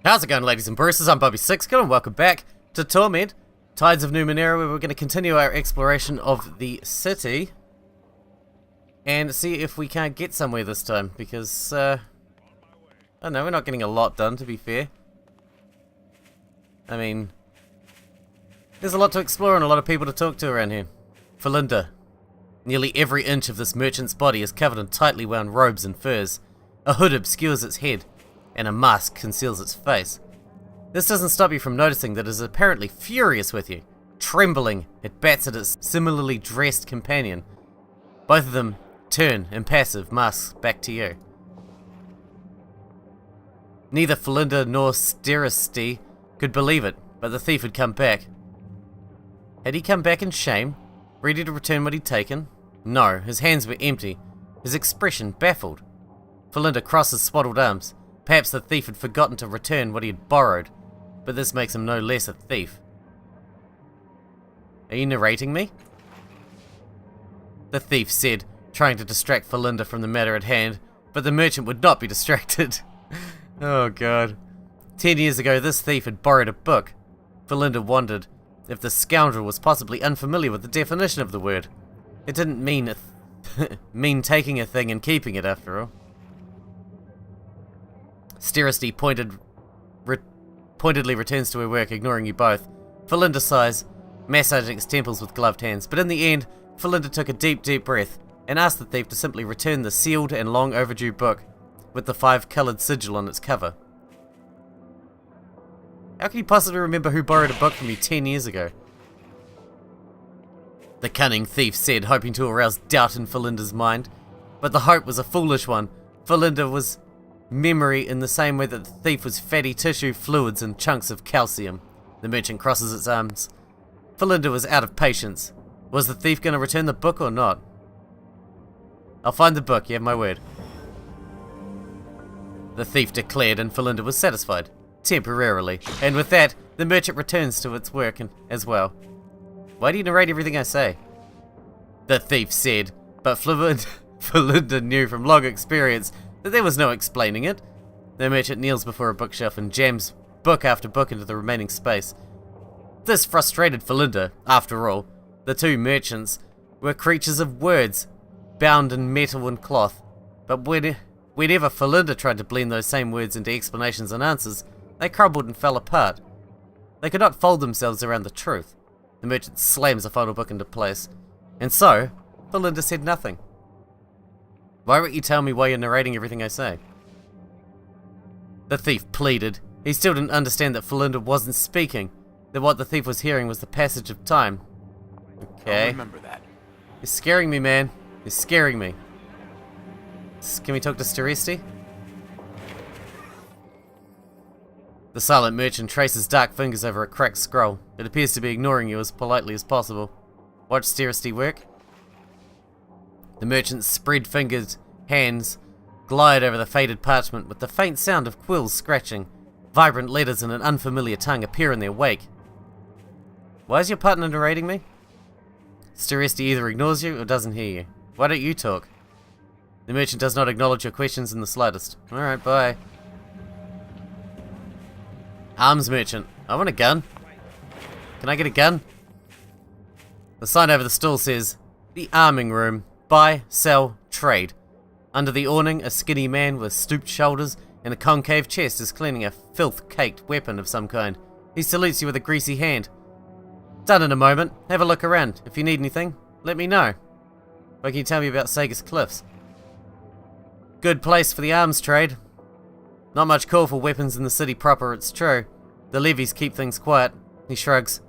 How's it going, ladies and bruises? I'm Bobby6kill and welcome back to Torment, Tides of Numenera, where we're going to continue our exploration of the city and see if we can't get somewhere this time, because, I don't know, we're not getting a lot done, to be fair. I mean, there's a lot to explore and a lot of people to talk to around here. Felinda. Nearly every inch of this merchant's body is covered in tightly wound robes and furs. A hood obscures its head, and a mask conceals its face. This doesn't stop you from noticing that it is apparently furious with you. Trembling, it bats at its similarly dressed companion. Both of them turn, impassive, masks back to you. Neither Felinda nor Steristy could believe it, but the thief had come back. Had he come back in shame, ready to return what he'd taken? No, his hands were empty, his expression baffled. Felinda crossed his swaddled arms. Perhaps the thief had forgotten to return what he had borrowed, but this makes him no less a thief. Are you narrating me? The thief said, trying to distract Felinda from the matter at hand, but the merchant would not be distracted. Oh god. 10 years ago, this thief had borrowed a book. Felinda wondered if the scoundrel was possibly unfamiliar with the definition of the word. It didn't mean mean taking a thing and keeping it, after all. Steristy pointedly returns to her work, ignoring you both. Felinda sighs, massaging its temples with gloved hands, but in the end, Felinda took a deep breath and asked the thief to simply return the sealed and long overdue book with the 5-coloured sigil on its cover. How can you possibly remember who borrowed a book from you 10 years ago? The cunning thief said, hoping to arouse doubt in Felinda's mind. But the hope was a foolish one. Felinda was memory in the same way that the thief was fatty tissue, fluids, and chunks of calcium. The merchant crosses its arms. Felinda was out of patience. Was the thief going to return the book or not? I'll find the book, you have my word. The thief declared, and Felinda was satisfied. Temporarily. And with that, the merchant returns to its work as well. Why do you narrate everything I say? The thief said, but Felinda knew from long experience that there was no explaining it. The merchant kneels before a bookshelf and jams book after book into the remaining space. This frustrated Felinda. After all, the two merchants were creatures of words, bound in metal and cloth. But whenever Felinda tried to blend those same words into explanations and answers, they crumbled and fell apart. They could not fold themselves around the truth. The merchant slams the final book into place. And so, Felinda said nothing. Why won't you tell me why you're narrating everything I say? The thief pleaded. He still didn't understand that Felinda wasn't speaking, that what the thief was hearing was the passage of time. Okay. I'll remember that. You're scaring me, man. You're scaring me. Can we talk to Steristy? The silent merchant traces dark fingers over a cracked scroll. It appears to be ignoring you as politely as possible. Watch Steristy work. The merchant's spread-fingered hands glide over the faded parchment with the faint sound of quills scratching. Vibrant letters in an unfamiliar tongue appear in their wake. Why is your partner narrating me? Steristy either ignores you or doesn't hear you. Why don't you talk? The merchant does not acknowledge your questions in the slightest. Alright, bye. Arms merchant. I want a gun. Can I get a gun? The sign over the stall says, The Arming Room. Buy, sell, trade. Under the awning, a skinny man with stooped shoulders and a concave chest is cleaning a filth-caked weapon of some kind. He salutes you with a greasy hand. Done in a moment. Have a look around. If you need anything, let me know. What can you tell me about Sagus Cliffs? Good place for the arms trade. Not much call for weapons in the city proper, it's true. The levies keep things quiet. He shrugs.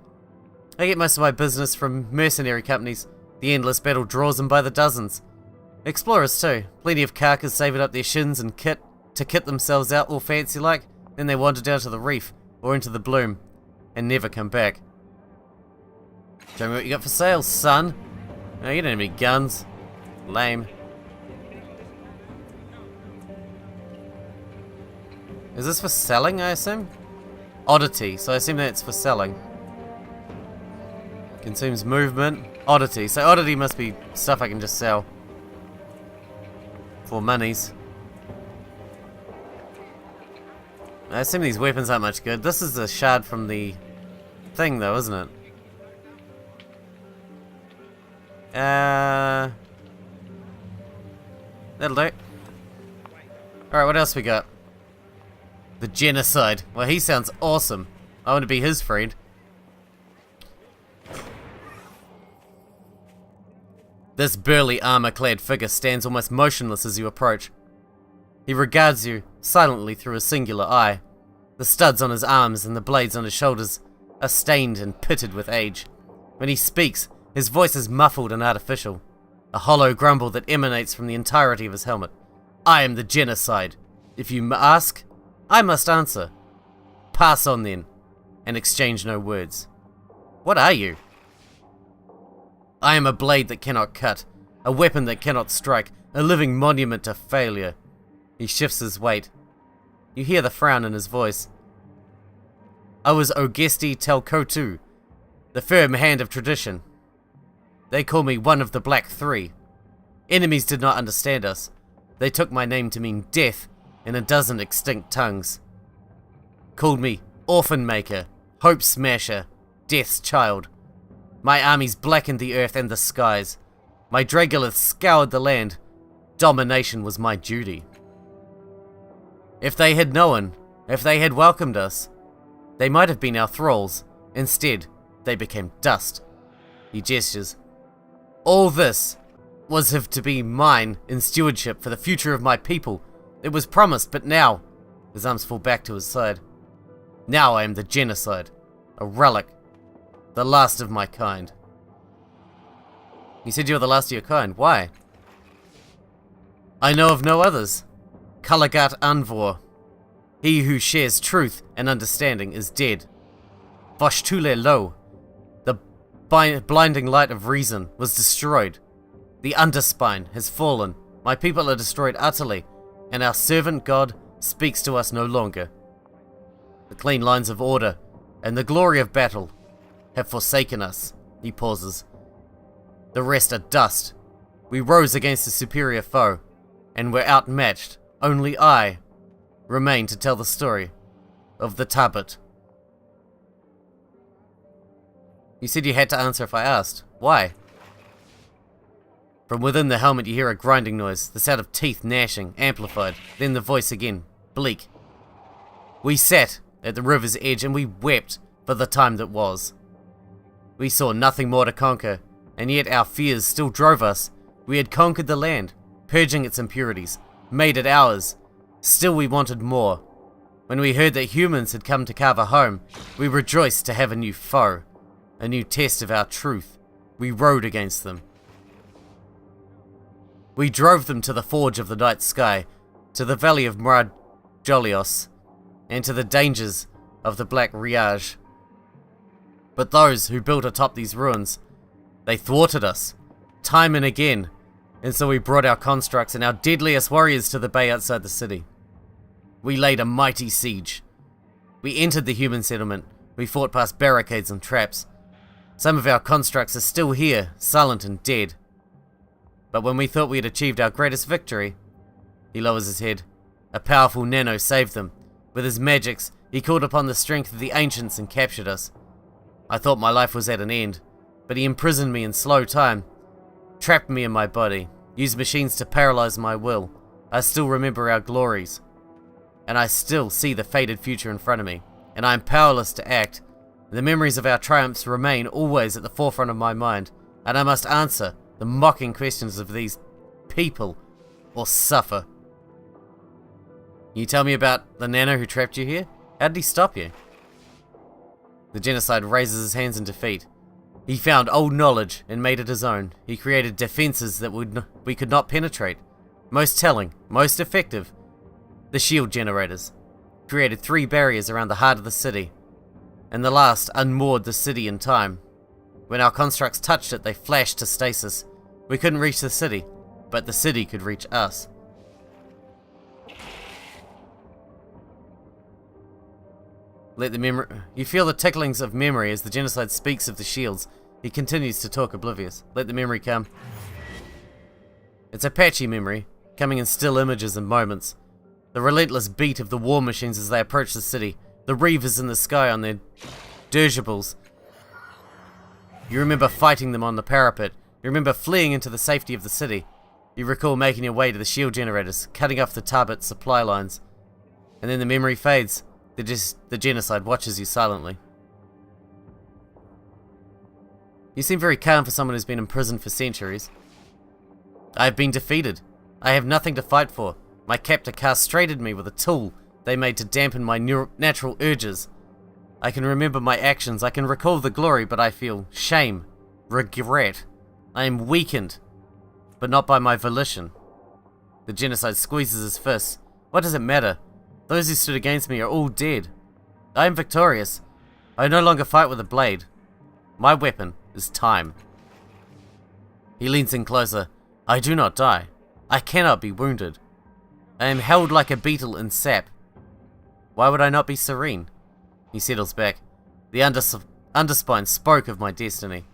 I get most of my business from mercenary companies. The endless battle draws them by the dozens. Explorers too. Plenty of carcass saving up their shins and kit themselves out all fancy like. Then they wander down to the reef or into the bloom and never come back. Show me what you got for sale, son. No, you don't have any guns. Lame. Is this for selling, I assume? Oddity, so I assume that's for selling. Consumes movement. Oddity, so oddity must be stuff I can just sell. For monies. I assume these weapons aren't much good. This is a shard from the thing, though, isn't it? That'll do. Alright, what else we got? The Genocide. Well, he sounds awesome. I want to be his friend. This burly, armor-clad figure stands almost motionless as you approach. He regards you silently through a singular eye. The studs on his arms and the blades on his shoulders are stained and pitted with age. When he speaks, his voice is muffled and artificial, a hollow grumble that emanates from the entirety of his helmet. I am the Genocide. If you ask, I must answer. Pass on then, and exchange no words. What are you? I am a blade that cannot cut, a weapon that cannot strike, a living monument to failure. He shifts his weight. You hear the frown in his voice. I was Ogesti Telkotu, the firm hand of tradition. They call me one of the Black Three. Enemies did not understand us. They took my name to mean death in a dozen extinct tongues. Called me Orphan Maker, Hope Smasher, Death's Child. My armies blackened the earth and the skies. My Dragoliths scoured the land. Domination was my duty. If they had known, if they had welcomed us, they might have been our thralls. Instead, they became dust. He gestures. All this was to be mine in stewardship for the future of my people. It was promised, but now... His arms fall back to his side. Now I am the Genocide. A relic. The last of my kind. You said you were the last of your kind. Why? I know of no others. Kalagat Anvor. He who shares truth and understanding is dead. Voshtule Lo. The blinding light of reason was destroyed. The underspine has fallen. My people are destroyed utterly, and our servant God speaks to us no longer. The clean lines of order and the glory of battle have forsaken us. He pauses. The rest are dust. We rose against a superior foe, and were outmatched. Only I remain to tell the story of the Tabaht. You said you had to answer if I asked. Why? From within the helmet you hear a grinding noise, the sound of teeth gnashing, amplified, then the voice again, bleak. We sat at the river's edge and we wept for the time that was. We saw nothing more to conquer, and yet our fears still drove us. We had conquered the land, purging its impurities, made it ours. Still we wanted more. When we heard that humans had come to carve a home, we rejoiced to have a new foe, a new test of our truth. We rode against them. We drove them to the forge of the night sky, to the valley of Murad Jolios, and to the dangers of the Black Riage. But those who built atop these ruins, they thwarted us, time and again, and so we brought our constructs and our deadliest warriors to the bay outside the city. We laid a mighty siege. We entered the human settlement, we fought past barricades and traps. Some of our constructs are still here, silent and dead. But when we thought we had achieved our greatest victory, he lowers his head. A powerful Nano saved them. With his magics, he called upon the strength of the ancients and captured us. I thought my life was at an end, but he imprisoned me in slow time, trapped me in my body, used machines to paralyze my will. I still remember our glories, and I still see the faded future in front of me, and I am powerless to act. The memories of our triumphs remain always at the forefront of my mind, and I must answer the mocking questions of these people, or suffer. Can you tell me about the Nano who trapped you here? How did he stop you? The Genocide raises his hands in defeat. He found old knowledge and made it his own. He created defenses that we could not penetrate. Most telling, most effective, the shield generators. Created 3 barriers around the heart of the city, and the last unmoored the city in time. When our constructs touched it, they flashed to stasis. We couldn't reach the city, but the city could reach us. Let the memory... You feel the ticklings of memory as the Genocide speaks of the shields. He continues to talk oblivious. Let the memory come. It's a patchy memory, coming in still images and moments. The relentless beat of the war machines as they approach the city. The reavers in the sky on their dirigibles. You remember fighting them on the parapet. You remember fleeing into the safety of the city. You recall making your way to the shield generators, cutting off the Tabaht supply lines. And then the memory fades. The genocide watches you silently. You seem very calm for someone who's been imprisoned for centuries. I have been defeated. I have nothing to fight for. My captor castrated me with a tool they made to dampen my natural urges. I can remember my actions, I can recall the glory, but I feel shame, regret. I am weakened, but not by my volition. The genocide squeezes his fists. What does it matter? Those who stood against me are all dead. I am victorious. I no longer fight with a blade. My weapon is time. He leans in closer. I do not die. I cannot be wounded. I am held like a beetle in sap. Why would I not be serene? He settles back. The underspine spoke of my destiny.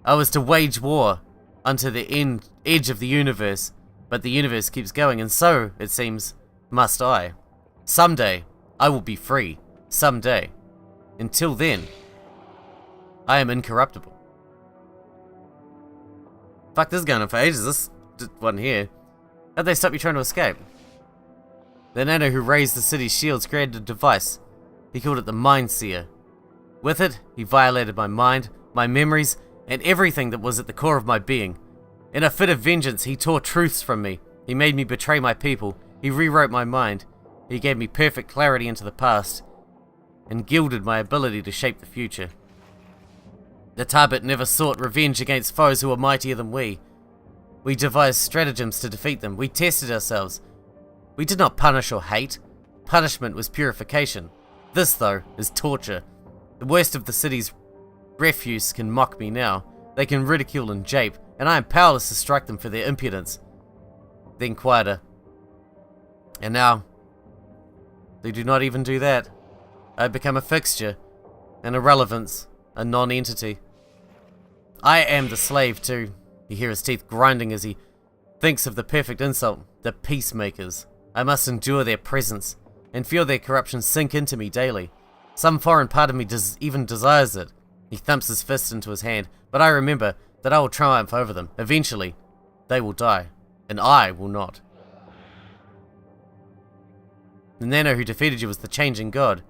I was to wage war unto the edge of the universe, but the universe keeps going, and so, it seems, must I. Someday, I will be free. Someday. Until then, I am incorruptible. Fuck, this is going on for ages, this one here. How'd they stop you trying to escape? The nano who raised the city's shields created a device. He called it the Mind Seer. With it, he violated my mind, my memories, and everything that was at the core of my being. In a fit of vengeance, he tore truths from me. He made me betray my people. He rewrote my mind. He gave me perfect clarity into the past, and gilded my ability to shape the future. The Tabaht never sought revenge against foes who were mightier than we. We devised stratagems to defeat them. We tested ourselves. We did not punish or hate. Punishment was purification. This, though, is torture. The worst of the city's refuse can mock me now. They can ridicule and jape, and I am powerless to strike them for their impudence. Then quieter. And now, they do not even do that. I have become a fixture, an irrelevance, a non-entity. I am the slave too. You hear his teeth grinding as he thinks of the perfect insult, the peacemakers. I must endure their presence, and feel their corruption sink into me daily. Some foreign part of me even desires it. He thumps his fist into his hand, but I remember that I will triumph over them. Eventually, they will die, and I will not. The Nano who defeated you was the changing god.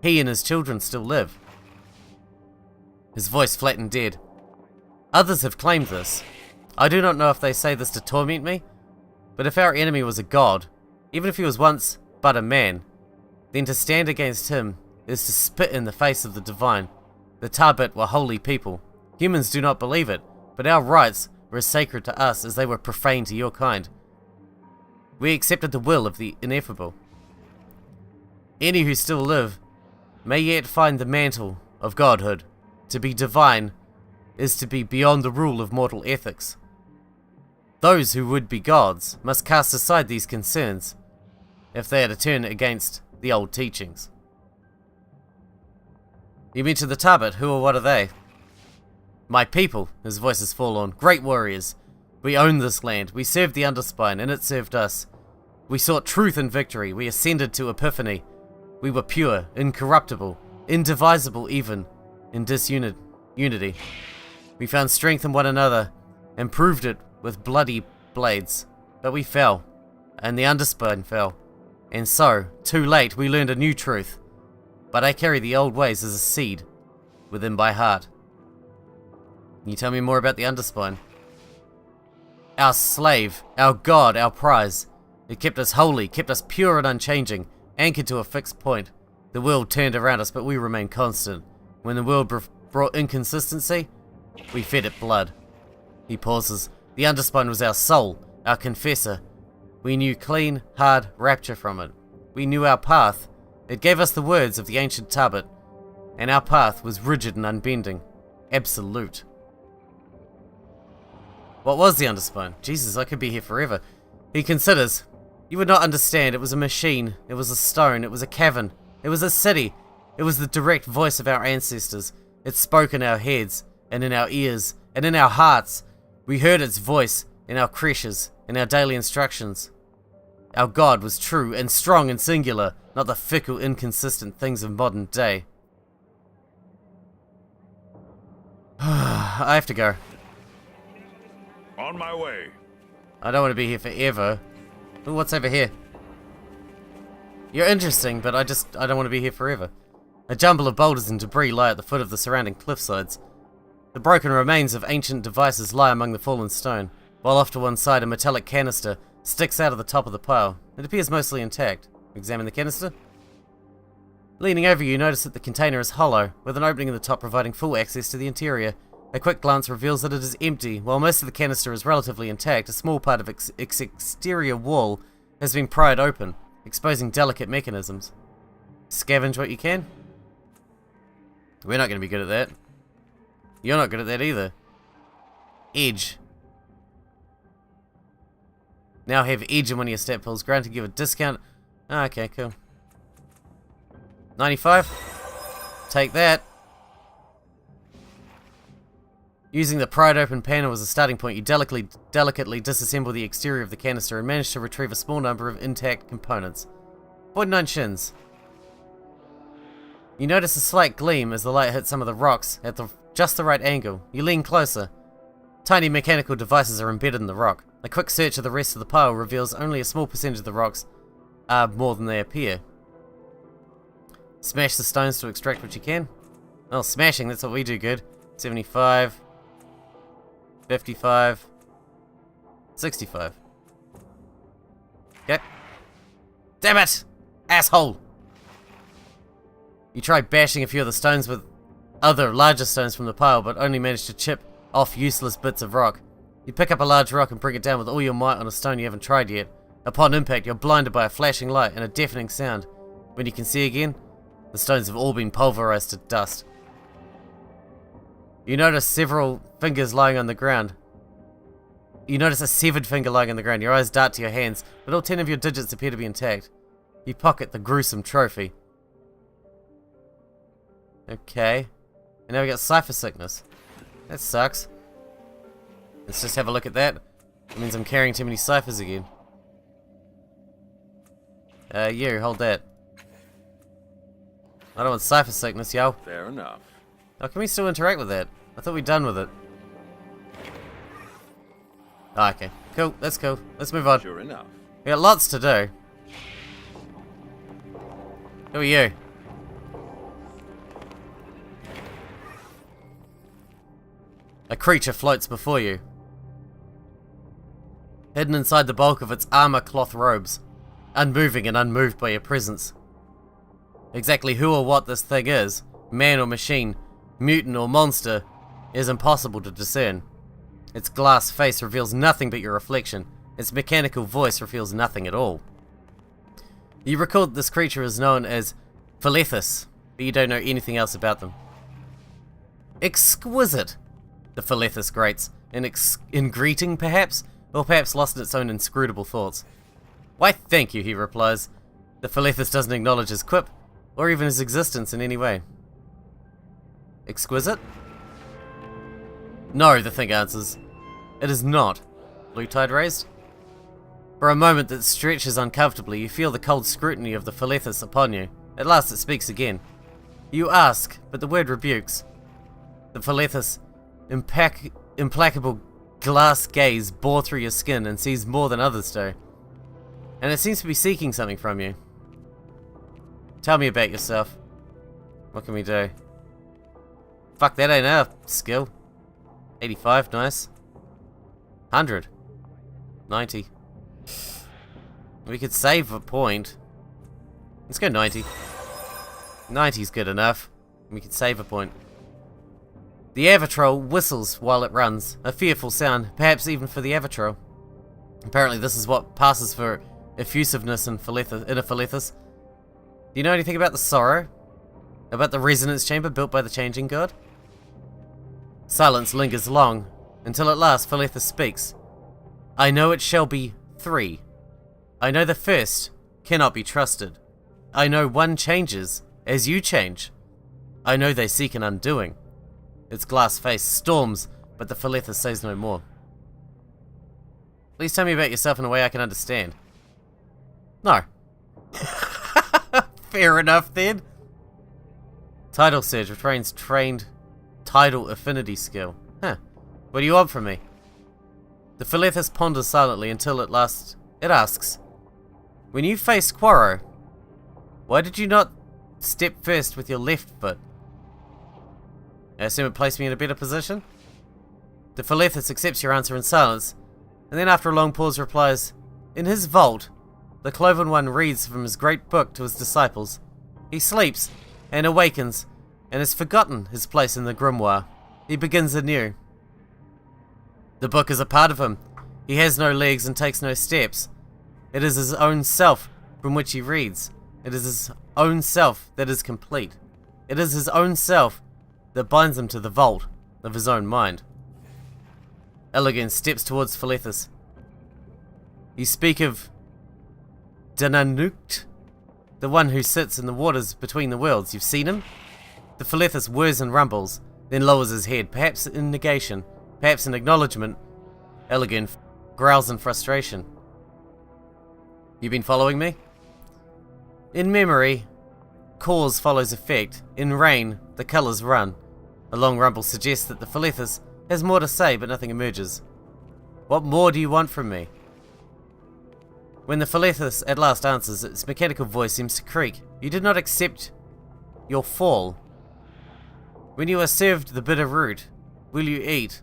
He and his children still live. His voice flat and dead. Others have claimed this. I do not know if they say this to torment me, but if our enemy was a god, even if he was once but a man, then to stand against him is to spit in the face of the divine. The Tabaht were holy people. Humans do not believe it, but our rights were as sacred to us as they were profane to your kind. We accepted the will of the ineffable. Any who still live may yet find the mantle of godhood. To be divine is to be beyond the rule of mortal ethics. Those who would be gods must cast aside these concerns if they are to turn against the old teachings. You mentioned the Tabaht. Who or what are they? My people, his voice is forlorn, great warriors. We own this land. We served the Underspine, and it served us. We sought truth and victory. We ascended to epiphany. We were pure, incorruptible, indivisible even, in disunity. We found strength in one another, and proved it with bloody blades. But we fell, and the Underspine fell. And so, too late, we learned a new truth. But I carry the old ways as a seed within my heart. Can you tell me more about the Underspine? Our slave, our god, our prize. It kept us holy, kept us pure and unchanging, anchored to a fixed point. The world turned around us, but we remained constant. When the world brought inconsistency, we fed it blood. He pauses. The Underspine was our soul, our confessor. We knew clean, hard rapture from it. We knew our path. It gave us the words of the ancient Tabaht, and our path was rigid and unbending. Absolute. What was the Underspine? Jesus, I could be here forever. He considers. You would not understand. It was a machine. It was a stone. It was a cavern. It was a city. It was the direct voice of our ancestors. It spoke in our heads, and in our ears, and in our hearts. We heard its voice in our creches, in our daily instructions. Our God was true and strong and singular, not the fickle, inconsistent things of modern day. I have to go. On my way. I don't want to be here forever. Ooh, what's over here? You're interesting, but I don't want to be here forever. A jumble of boulders and debris lie at the foot of the surrounding cliffsides. The broken remains of ancient devices lie among the fallen stone, while off to one side a metallic canister sticks out of the top of the pile. It appears mostly intact. Examine the canister. Leaning over, you notice that the container is hollow, with an opening in the top providing full access to the interior. A quick glance reveals that it is empty. While most of the canister is relatively intact, a small part of its exterior wall has been pried open, exposing delicate mechanisms. Scavenge what you can. We're not going to be good at that. You're not good at that either. Edge. Now have edge in one of your stat pools. Granted, give a discount. Ah, okay, cool. 95. Take that. Using the pried open panel as a starting point, you delicately disassemble the exterior of the canister and manage to retrieve a small number of intact components. 49 shins. You notice a slight gleam as the light hits some of the rocks at just the right angle. You lean closer. Tiny mechanical devices are embedded in the rock. A quick search of the rest of the pile reveals only a small percentage of the rocks are more than they appear. Smash the stones to extract what you can. Oh, smashing, that's what we do good. 75. 55. 65. Okay. Damn it! Asshole! You try bashing a few of the stones with other larger stones from the pile, but only manage to chip off useless bits of rock. You pick up a large rock and bring it down with all your might on a stone you haven't tried yet. Upon impact, you're blinded by a flashing light and a deafening sound. When you can see again, the stones have all been pulverized to dust. You notice several fingers lying on the ground. You notice a severed finger lying on the ground. Your eyes dart to your hands, but all 10 of your digits appear to be intact. You pocket the gruesome trophy. Okay. And now we got cipher sickness. That sucks. Let's just have a look at that. It means I'm carrying too many ciphers again. You, hold that. I don't want cipher sickness, yo. Fair enough. Oh, can we still interact with that? I thought we'd done with it. Oh, okay. Cool, that's cool. Let's move on. Sure enough. We got lots to do. Who are you? A creature floats before you. Hidden inside the bulk of its armor cloth robes. Unmoving and unmoved by your presence. Exactly who or what this thing is, man or machine, mutant or monster, is impossible to discern. Its glass face reveals nothing but your reflection. Its mechanical voice reveals nothing at all. You recall that this creature is known as Philethus, but you don't know anything else about them. Exquisite, the Philethus grates, in greeting perhaps, or perhaps lost in its own inscrutable thoughts. Why thank you, he replies. The Philethus doesn't acknowledge his quip, or even his existence in any way. Exquisite? No, the thing answers. It is not. Blue tide raised? For a moment that stretches uncomfortably, you feel the cold scrutiny of the Philethus upon you. At last it speaks again. You ask, but the word rebukes. The Philethus' implacable glass gaze bore through your skin and sees more than others do. And it seems to be seeking something from you. Tell me about yourself. What can we do? Fuck, that ain't our skill. 85, nice. 100. 90. We could save a point. Let's go 90. 90's good enough. We can save a point. The Avatrol whistles while it runs. A fearful sound, perhaps even for the Avatrol. Apparently this is what passes for effusiveness in a Philethus. Do you know anything about the sorrow? About the resonance chamber built by the changing god? Silence lingers long, until at last Philethus speaks. I know it shall be 3. I know the first cannot be trusted. I know one changes, as you change. I know they seek an undoing. Its glass face storms, but the Philethus says no more. Please tell me about yourself in a way I can understand. No. Fair enough then. Tidal Surge retains trained tidal affinity skill. Huh. What do you want from me? The Philethus ponders silently until at last it asks, when you face Quarro, why did you not step first with your left foot? I assume it placed me in a better position? The Philethus accepts your answer in silence, and then after a long pause replies, in his vault, the Cloven One reads from his great book to his disciples. He sleeps, and awakens, and has forgotten his place in the grimoire. He begins anew. The book is a part of him. He has no legs and takes no steps. It is his own self from which he reads. It is his own self that is complete. It is his own self that binds him to the vault of his own mind. Elegant steps towards Philethus. You speak of Dananukt, the one who sits in the waters between the worlds. You've seen him? The Philethus whirs and rumbles, then lowers his head, perhaps in negation, perhaps in acknowledgement. Elegant growls in frustration. You been following me? In memory, cause follows effect. In rain, the colours run. A long rumble suggests that the Philethus has more to say, but nothing emerges. What more do you want from me? When the Philethus at last answers, its mechanical voice seems to creak. You did not accept your fall. When you are served the bitter root, will you eat?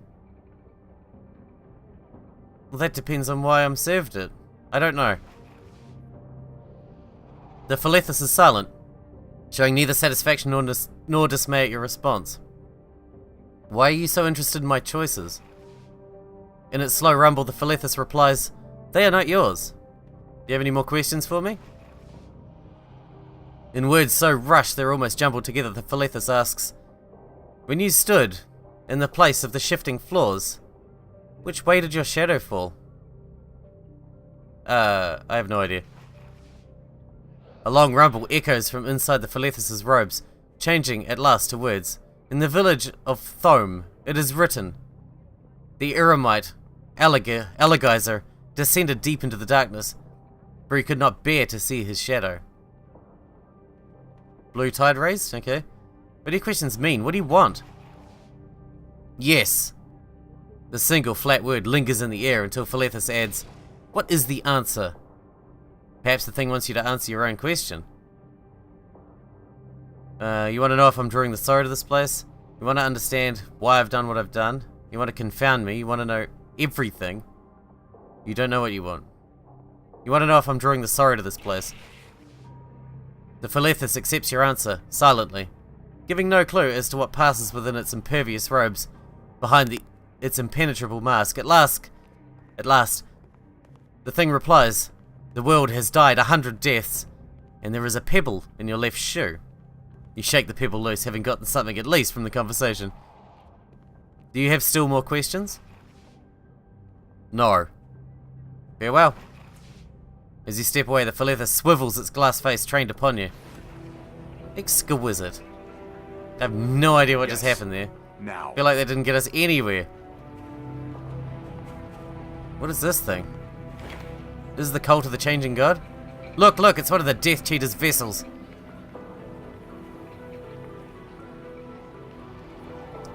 Well, that depends on why I'm served it. I don't know. The Philethus is silent, showing neither satisfaction nor dismay at your response. Why are you so interested in my choices? In its slow rumble, the Philethus replies, they are not yours. Do you have any more questions for me? In words so rushed they're almost jumbled together, the Philethus asks, when you stood in the place of the shifting floors, which way did your shadow fall? I have no idea. A long rumble echoes from inside the Philethus' robes, changing at last to words. In the village of Thome, it is written, the eremite, Allegizer, descended deep into the darkness, for he could not bear to see his shadow. Blue tide raised? Okay. What do your questions mean? What do you want? Yes. The single flat word lingers in the air until Philethus adds, what is the answer? Perhaps the thing wants you to answer your own question. You want to know if I'm drawing the sword of this place? You want to understand why I've done what I've done? You want to confound me? You want to know everything? You don't know what you want. You want to know if I'm drawing the sword of this place? The Philethus accepts your answer, silently, giving no clue as to what passes within its impervious robes, behind its impenetrable mask. At last, the thing replies, the world has died 100 deaths, and there is a pebble in your left shoe. You shake the pebble loose, having gotten something at least from the conversation. Do you have still more questions? No. Farewell. As you step away, the Philethus swivels its glass face trained upon you. Exquisite. I have no idea what just happened there. Now. I feel like that didn't get us anywhere. What is this thing? This is the cult of the changing god? Look, it's one of the Death Cheater's vessels.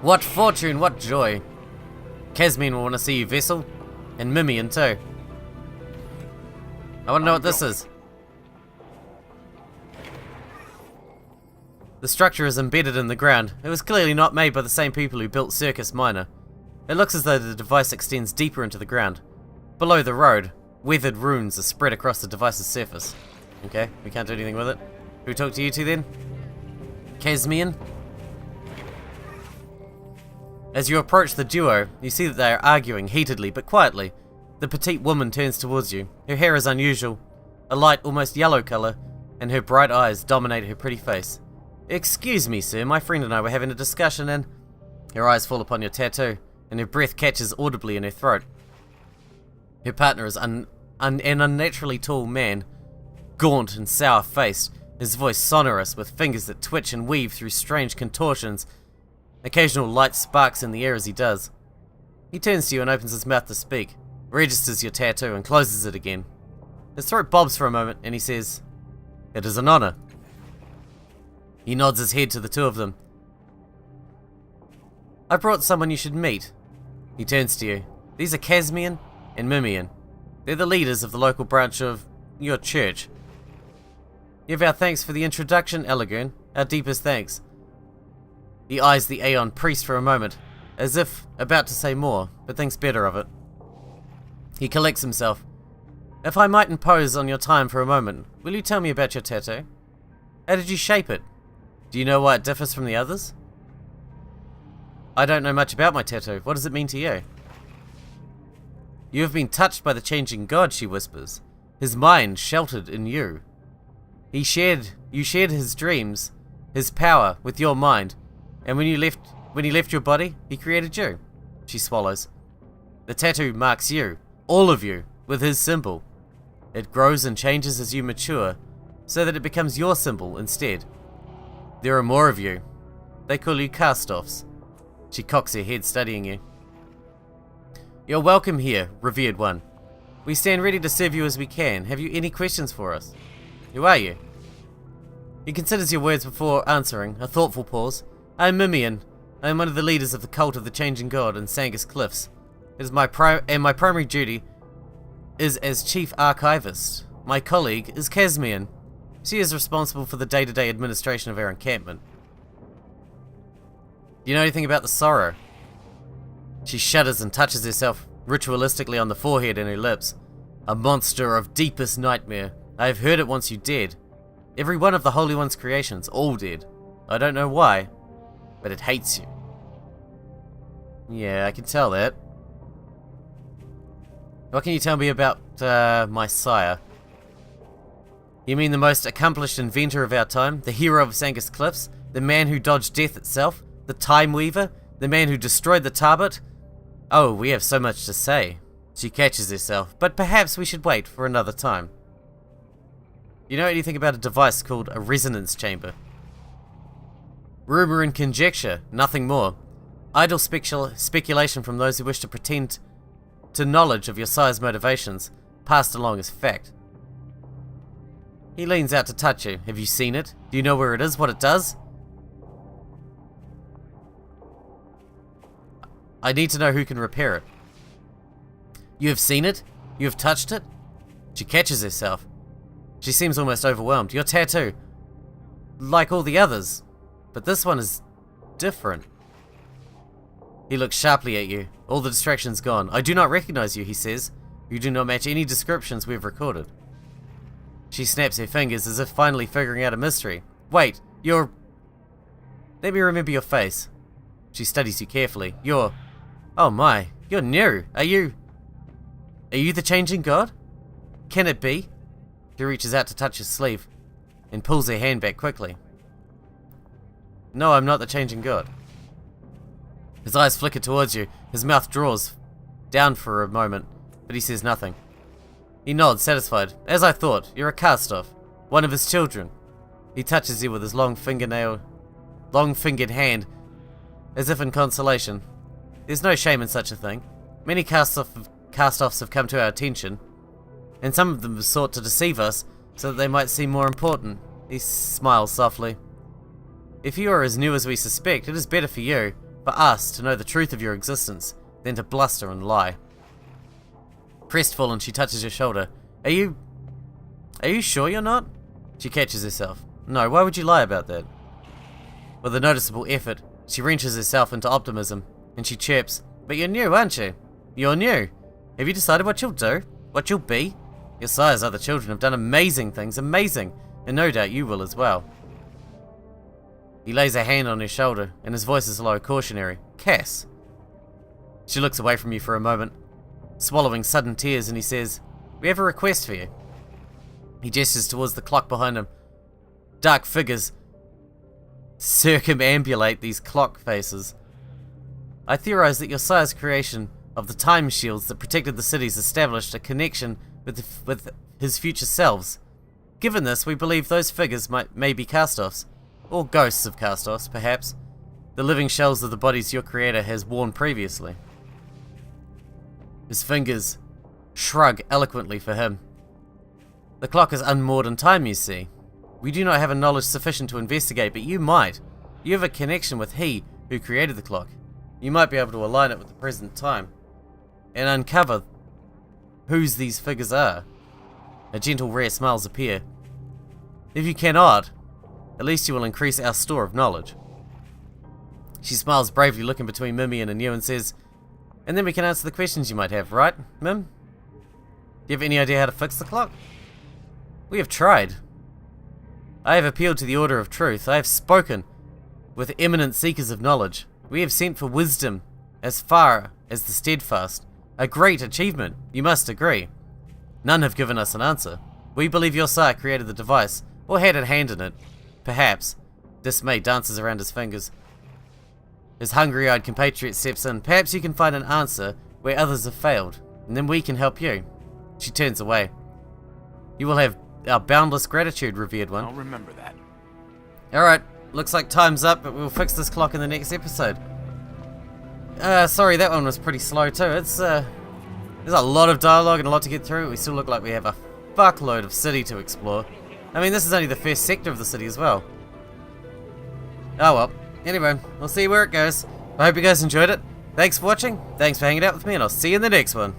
What fortune, what joy. Casmian will want to see you, vessel. And Mimian too. I want to know what this is. The structure is embedded in the ground. It was clearly not made by the same people who built Circus Minor. It looks as though the device extends deeper into the ground. Below the road, weathered runes are spread across the device's surface. Okay, we can't do anything with it. Can we talk to you two then? Casmian? As you approach the duo, you see that they are arguing heatedly but quietly. The petite woman turns towards you. Her hair is unusual, a light, almost yellow color, and her bright eyes dominate her pretty face. Excuse me, sir, my friend and I were having a discussion and... Her eyes fall upon your tattoo, and her breath catches audibly in her throat. Her partner is an unnaturally tall man, gaunt and sour-faced, his voice sonorous with fingers that twitch and weave through strange contortions. Occasional light sparks in the air as he does. He turns to you and opens his mouth to speak, registers your tattoo and closes it again. His throat bobs for a moment, and he says, "It is an honor." He nods his head to the two of them. "I brought someone you should meet." He turns to you. "These are Casmian and Mimian. They're the leaders of the local branch of your church. You have our thanks for the introduction, Elegern. Our deepest thanks." He eyes the Aeon priest for a moment, as if about to say more, but thinks better of it. He collects himself. "If I might impose on your time for a moment, will you tell me about your tattoo? How did you shape it? Do you know why it differs from the others?" "I don't know much about my tattoo. What does it mean to you?" "You have been touched by the changing god," she whispers. "His mind sheltered in you. You shared his dreams, his power with your mind, and when he left your body, he created you." She swallows. "The tattoo marks you, all of you, with his symbol. It grows and changes as you mature, so that it becomes your symbol instead. There are more of you. They call you cast-offs." She cocks her head, studying you. "You're welcome here, revered one. We stand ready to serve you as we can. Have you any questions for us? Who are you?" He considers your words before answering, a thoughtful pause. "I am Mimian. I am one of the leaders of the cult of the Changing God in Sangus Cliffs. It is my primary duty is as chief archivist. My colleague is Casmian. She is responsible for the day-to-day administration of our encampment." "Do you know anything about the sorrow?" She shudders and touches herself ritualistically on the forehead and her lips. "A monster of deepest nightmare. I have heard it once you did. Every one of the Holy One's creations, all did. I don't know why, but it hates you." "Yeah, I can tell that. What can you tell me about my sire?" "You mean the most accomplished inventor of our time? The hero of Sangus Cliffs? The man who dodged death itself? The Time Weaver? The man who destroyed the Tabaht? Oh, we have so much to say." She catches herself. "But perhaps we should wait for another time." "You know anything about a device called a resonance chamber?" "Rumor and conjecture, nothing more. Idle speculation from those who wish to pretend to knowledge of your sire's motivations, passed along as fact." He leans out to touch you. "Have you seen it? Do you know where it is, what it does?" "I need to know who can repair it." "You have seen it? You have touched it?" She catches herself. She seems almost overwhelmed. "Your tattoo, like all the others, but this one is different." He looks sharply at you. All the distraction's gone. "I do not recognize you," he says. "You do not match any descriptions we've recorded." She snaps her fingers as if finally figuring out a mystery. "Wait, you're... Let me remember your face." She studies you carefully. "You're... Oh my, you're new. Are you the Changing God? Can it be?" She reaches out to touch his sleeve and pulls her hand back quickly. "No, I'm not the Changing God." His eyes flicker towards you. His mouth draws down for a moment, but he says nothing. He nods, satisfied. "As I thought, you're a cast-off. One of his children." He touches you with his long-fingered hand, as if in consolation. "There's no shame in such a thing. Many cast-offs have come to our attention, and some of them have sought to deceive us so that they might seem more important." He smiles softly. "If you are as new as we suspect, it is better for you, for us, to know the truth of your existence, than to bluster and lie." Crestfallen, she touches your shoulder. Are you sure you're not?" She catches herself. "No, why would you lie about that?" With a noticeable effort, she wrenches herself into optimism, and she chirps, "But you're new, aren't you? You're new. Have you decided what you'll do? What you'll be? Your sire's other children have done amazing things, amazing, and no doubt you will as well." He lays a hand on her shoulder, and his voice is low, cautionary. "Cass." She looks away from you for a moment, swallowing sudden tears, and he says, "We have a request for you." He gestures towards the clock behind him. Dark figures circumambulate these clock faces. "I theorize that your sire's creation of the time shields that protected the cities established a connection with his future selves. Given this, we believe those figures may be cast-offs, or ghosts of cast-offs, perhaps, the living shells of the bodies your creator has worn previously." His fingers shrug eloquently for him. The clock is unmoored in time, you see. We do not have a knowledge sufficient to investigate, but you might. You have a connection with he who created the clock. You might be able to align it with the present time and uncover whose these figures are. A gentle rare smiles appear. If you cannot, at least you will increase our store of knowledge. She smiles bravely, looking between Mimi and Anu, and says, and then we can answer the questions you might have, right, Mim? Do you have any idea how to fix the clock? We have tried. I have appealed to the order of truth. I have spoken with eminent seekers of knowledge. We have sent for wisdom as far as the steadfast. A great achievement, you must agree. None have given us an answer. We believe your sire created the device, or had a hand in it. Perhaps. Dismay dances around his fingers. His hungry-eyed compatriot steps in. Perhaps you can find an answer where others have failed, and then we can help you. She turns away. You will have our boundless gratitude, revered one. I'll remember that. Alright, looks like time's up, but we'll fix this clock in the next episode. Sorry, that one was pretty slow too. There's a lot of dialogue and a lot to get through. We still look like we have a fuckload of city to explore. I mean, this is only the first sector of the city as well. Oh well. Anyway, we'll see where it goes. I hope you guys enjoyed it. Thanks for watching, thanks for hanging out with me, and I'll see you in the next one.